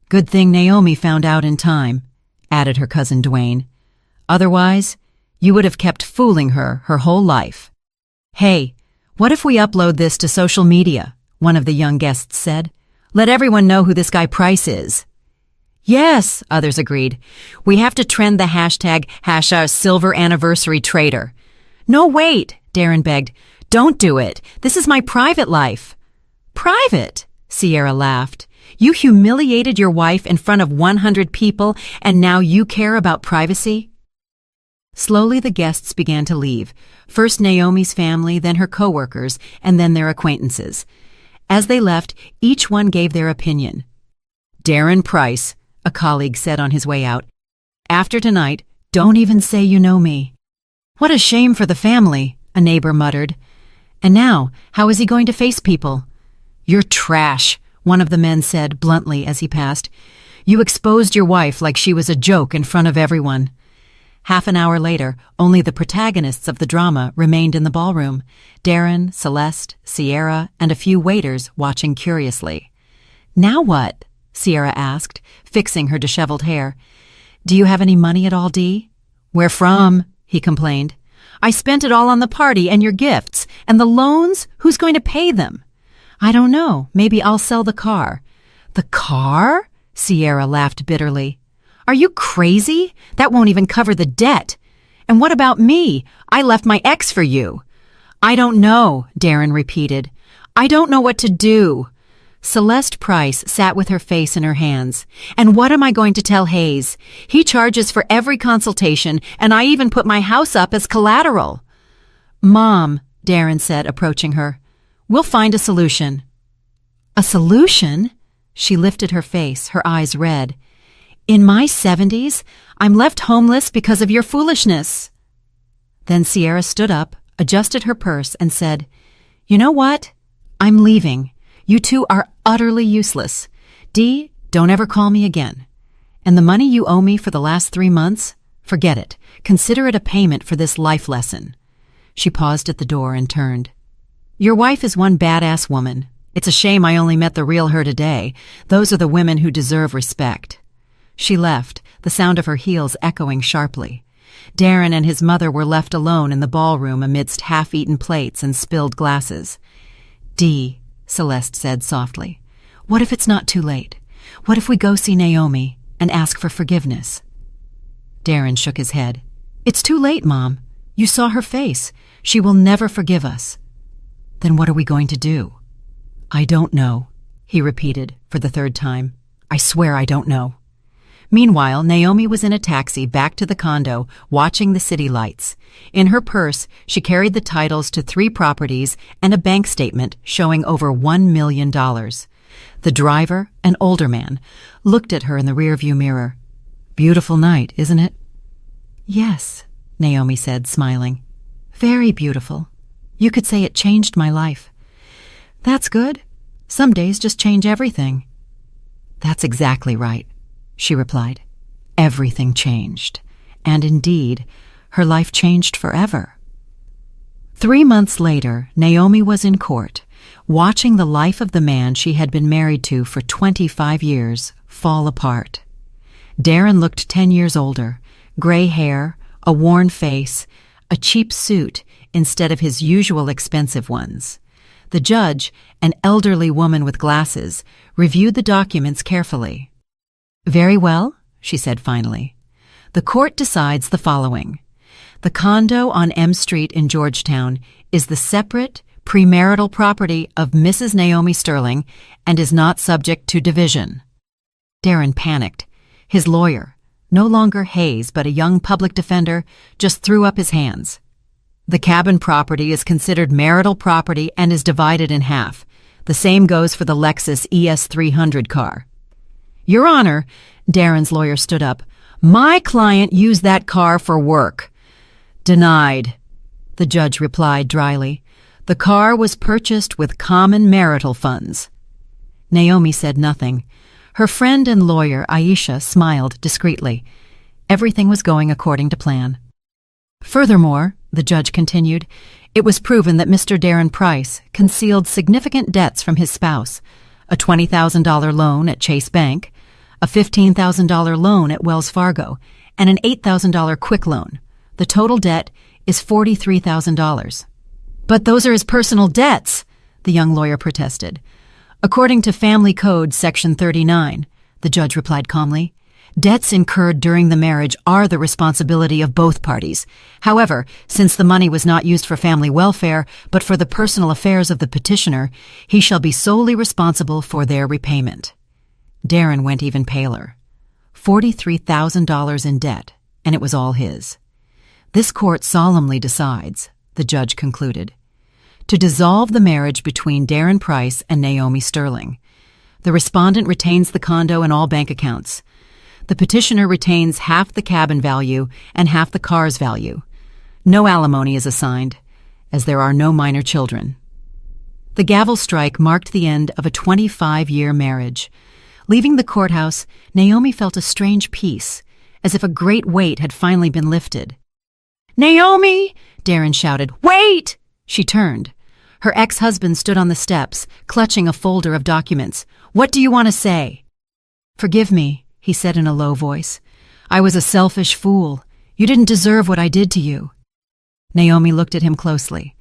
Speaker 1: "Good thing Naomi found out in time," added her cousin Dwayne. "Otherwise, you would have kept fooling her whole life." "Hey, what if we upload this to social media?" one of the young guests said. "Let everyone know who this guy Price is." "Yes," others agreed. "We have to trend the hashtag #SilverAnniversaryTraitor." "No, wait," Darren begged. "Don't do it. This is my private life." "Private?" Sierra laughed. "You humiliated your wife in front of 100 people, and now you care about privacy?" Slowly the guests began to leave, first Naomi's family, then her coworkers, and then their acquaintances. As they left, each one gave their opinion. "Darren Price," a colleague said on his way out, "after tonight, don't even say you know me." "What a shame for the family," a neighbor muttered. "And now, how is he going to face people?" "You're trash," one of the men said bluntly as he passed. "You exposed your wife like she was a joke in front of everyone." Half an hour later, only the protagonists of the drama remained in the ballroom: Darren, Celeste, Sierra, and a few waiters watching curiously. "Now what?" Sierra asked, fixing her disheveled hair. "Do you have any money at all, Dee?" "Where from?" he complained. "I spent it all on the party and your gifts. And the loans? Who's going to pay them?" "I don't know. Maybe I'll sell the car." "The car?" Sierra laughed bitterly. "Are you crazy? That won't even cover the debt. And what about me? I left my ex for you." "I don't know," Darren repeated. "I don't know what to do." Celeste Price sat with her face in her hands. "And what am I going to tell Hayes? He charges for every consultation, and I even put my house up as collateral." "Mom," Darren said, approaching her, "we'll find a solution." "A solution?" She lifted her face, her eyes red. "In my 70s, I'm left homeless because of your foolishness." Then Sierra stood up, adjusted her purse, and said, "You know what? I'm leaving. You two are utterly useless. Dee, don't ever call me again. And the money you owe me for the last 3 months? Forget it. Consider it a payment for this life lesson." She paused at the door and turned. "Your wife is one badass woman. It's a shame I only met the real her today. Those are the women who deserve respect." She left, the sound of her heels echoing sharply. Darren and his mother were left alone in the ballroom amidst half-eaten plates and spilled glasses. "Dee," Celeste said softly, "what if it's not too late? What if we go see Naomi and ask for forgiveness?" Darren shook his head. "It's too late, Mom. You saw her face. She will never forgive us." "Then what are we going to do?" "I don't know," he repeated for the third time. "I swear I don't know." Meanwhile, Naomi was in a taxi back to the condo, watching the city lights. In her purse, she carried the titles to 3 properties and a bank statement showing over $1 million. The driver, an older man, looked at her in the rearview mirror. "Beautiful night, isn't it?" "Yes," Naomi said, smiling. "Very beautiful. You could say it changed my life." "That's good. Some days just change everything." "That's exactly right," she replied. Everything changed. And indeed, her life changed forever. 3 months later, Naomi was in court, watching the life of the man she had been married to for 25 years fall apart. Darren looked 10 years older, gray hair, a worn face, a cheap suit instead of his usual expensive ones. The judge, an elderly woman with glasses, reviewed the documents carefully. "Very well," she said finally. "The court decides the following. The condo on M Street in Georgetown is the separate, premarital property of Mrs. Naomi Sterling and is not subject to division. Darren panicked. His lawyer, no longer Hayes but a young public defender, just threw up his hands. The cabin property is considered marital property and is divided in half. The same goes for the Lexus ES300 car. Your Honor, Darren's lawyer stood up. My client used that car for work. Denied, the judge replied dryly. The car was purchased with common marital funds. Naomi said nothing. Her friend and lawyer, Aisha, smiled discreetly. Everything was going according to plan. Furthermore, the judge continued, it was proven that Mr. Darren Price concealed significant debts from his spouse, a $20,000 loan at Chase Bank, a $15,000 loan at Wells Fargo, and an $8,000 quick loan. The total debt is $43,000. But those are his personal debts, the young lawyer protested. According to Family Code Section 39, the judge replied calmly, debts incurred during the marriage are the responsibility of both parties. However, since the money was not used for family welfare, but for the personal affairs of the petitioner, he shall be solely responsible for their repayment. Darren went even paler. $43,000 in debt, and it was all his. This court solemnly decides, the judge concluded, to dissolve the marriage between Darren Price and Naomi Sterling. The respondent retains the condo and all bank accounts. The petitioner retains half the cabin value and half the car's value. No alimony is assigned, as there are no minor children. The gavel strike marked the end of a 25-year marriage. Leaving the courthouse, Naomi felt a strange peace, as if a great weight had finally been lifted. Naomi! Darren shouted. Wait! She turned. Her ex-husband stood on the steps, clutching a folder of documents. What do you want to say? Forgive me, he said in a low voice. I was a selfish fool. You didn't deserve what I did to you. Naomi looked at him closely.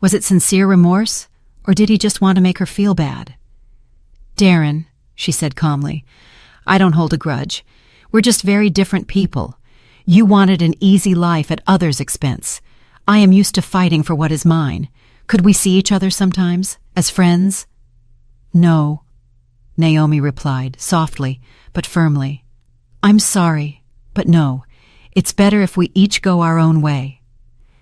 Speaker 1: Was it sincere remorse, or did he just want to make her feel bad? Darren, she said calmly, I don't hold a grudge. We're just very different people. You wanted an easy life at others' expense. I am used to fighting for what is mine. Could we see each other sometimes, as friends? No, Naomi replied, softly but firmly. I'm sorry, but no. It's better if we each go our own way.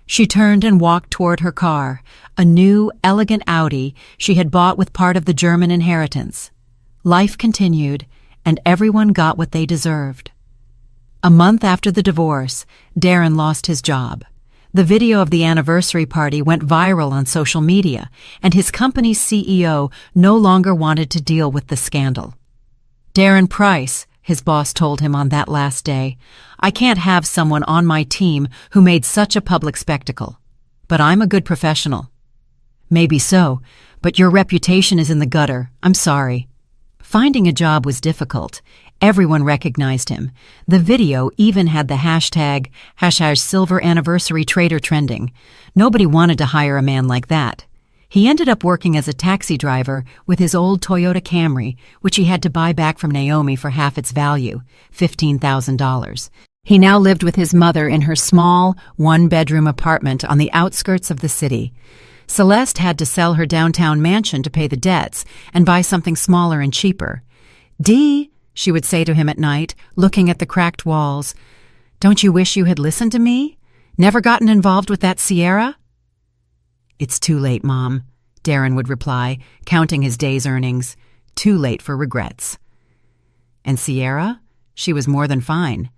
Speaker 1: She turned and walked toward her car, a new, elegant Audi she had bought with part of the German inheritance. Life continued, and everyone got what they deserved. A month after the divorce, Darren lost his job. The video of the anniversary party went viral on social media, and his company's CEO no longer wanted to deal with the scandal. Darren Price, his boss told him on that last day, I can't have someone on my team who made such a public spectacle. But I'm a good professional. Maybe so, but your reputation is in the gutter. I'm sorry. Finding a job was difficult. Everyone recognized him. The video even had the hashtag silver anniversary trader trending. Nobody wanted to hire a man like that. He ended up working as a taxi driver with his old Toyota Camry, which he had to buy back from Naomi for half its value, $15,000. He now lived with his mother in her small, one-bedroom apartment on the outskirts of the city. Celeste had to sell her downtown mansion to pay the debts and buy something smaller and cheaper. Dee, she would say to him at night, looking at the cracked walls, don't you wish you had listened to me? Never gotten involved with that Sierra? It's too late, Mom, Darren would reply, counting his day's earnings. Too late for regrets. And Sierra? She was more than fine.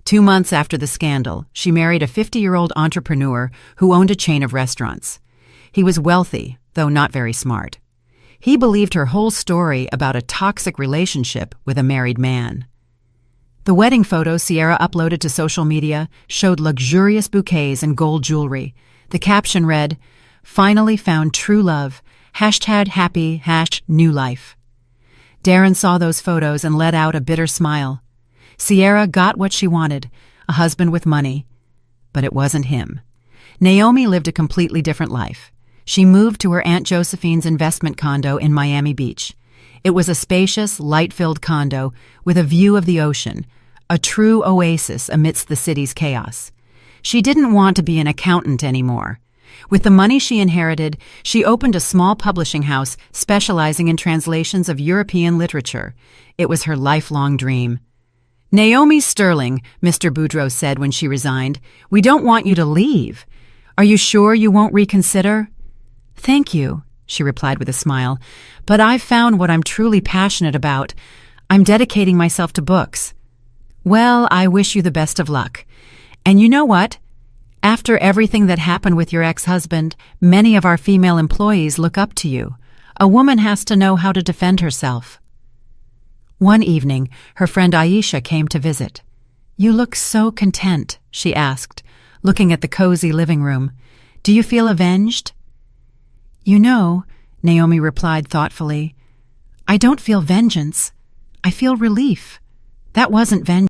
Speaker 1: 2 months after the scandal, she married a 50-year-old entrepreneur who owned a chain of restaurants. He was wealthy, though not very smart. He believed her whole story about a toxic relationship with a married man. The wedding photos Sierra uploaded to social media showed luxurious bouquets and gold jewelry. The caption read, Finally found true love, #happy, #new life. Darren saw those photos and let out a bitter smile. Sierra got what she wanted, a husband with money. But it wasn't him. Naomi lived a completely different life. She moved to her Aunt Josephine's investment condo in Miami Beach. It was a spacious, light-filled condo with a view of the ocean, a true oasis amidst the city's chaos. She didn't want to be an accountant anymore. With the money she inherited, she opened a small publishing house specializing in translations of European literature. It was her lifelong dream. "Naomi Sterling," Mr. Boudreau said when she resigned, "we don't want you to leave. Are you sure you won't reconsider?" "Thank you," she replied with a smile, "but I've found what I'm truly passionate about. I'm dedicating myself to books." "Well, I wish you the best of luck. And you know what? After everything that happened with your ex-husband, many of our female employees look up to you. A woman has to know how to defend herself." One evening, her friend Aisha came to visit. "You look so content," she asked, looking at the cozy living room. "Do you feel avenged?" "You know," Naomi replied thoughtfully, "I don't feel vengeance. I feel relief. That wasn't vengeance.